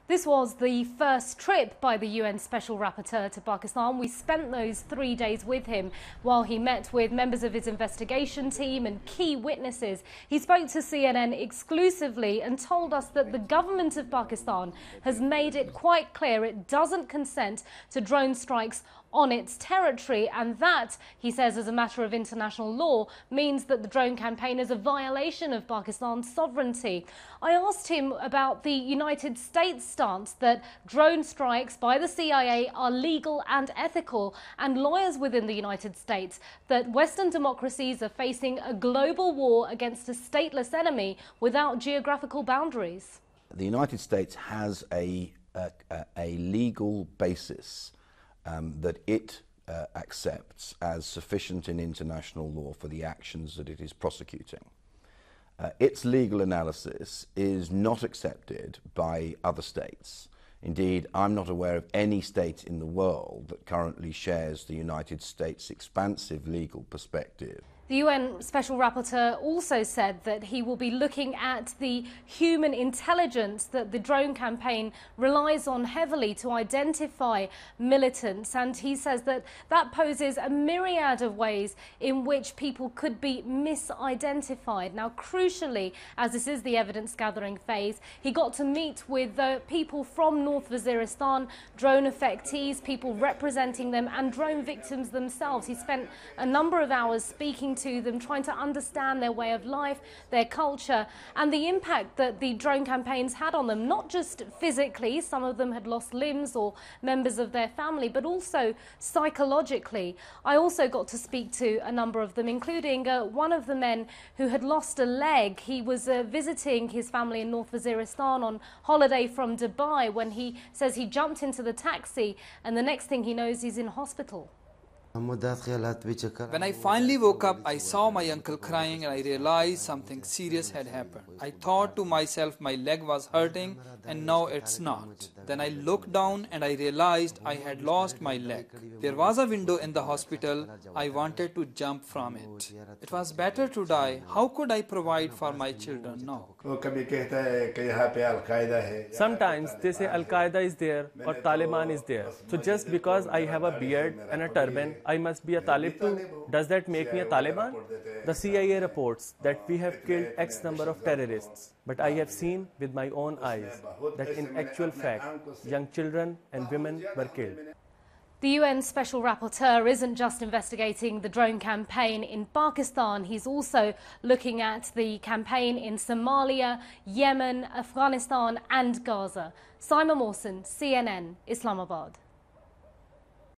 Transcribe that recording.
This was the first trip by the UN Special Rapporteur to Pakistan. We spent those 3 days with him while he met with members of his investigation team and key witnesses. He spoke to CNN exclusively and told us that the government of Pakistan has made it quite clear it doesn't consent to drone strikes on its territory, and that, he says, as a matter of international law, means that the drone campaign is a violation of Pakistan's sovereignty. I asked him about the United States' stance that drone strikes by the CIA are legal and ethical, and lawyers within the United States that Western democracies are facing a global war against a stateless enemy without geographical boundaries. The United States has a legal basis that it accepts as sufficient in international law for the actions that it is prosecuting. Its legal analysis is not accepted by other states. Indeed, I'm not aware of any state in the world that currently shares the United States' expansive legal perspective. The UN Special Rapporteur also said that he will be looking at the human intelligence that the drone campaign relies on heavily to identify militants, and he says that that poses a myriad of ways in which people could be misidentified. Now, crucially, as this is the evidence-gathering phase, he got to meet with people from North Waziristan, drone affectees, people representing them, and drone victims themselves. He spent a number of hours speaking to them, trying to understand their way of life, their culture, and the impact that the drone campaigns had on them, not just physically, some of them had lost limbs or members of their family, but also psychologically. I also got to speak to a number of them, including one of the men who had lost a leg. He was visiting his family in North Waziristan on holiday from Dubai when he says he jumped into the taxi and the next thing he knows he's in hospital. When I finally woke up, I saw my uncle crying and I realized something serious had happened. I thought to myself my leg was hurting and now it's not. Then I looked down and I realized I had lost my leg. There was a window in the hospital. I wanted to jump from it. It was better to die. How could I provide for my children now? Sometimes they say Al-Qaeda is there or Taliban is there. So just because I have a beard and a turban, I must be a Talib too. Does that make me a Taliban? The CIA reports that we have killed X number of terrorists. But I have seen with my own eyes that in actual fact, young children and women were killed. The UN Special Rapporteur isn't just investigating the drone campaign in Pakistan, he's also looking at the campaign in Somalia, Yemen, Afghanistan and Gaza. Simon Mawson, CNN, Islamabad.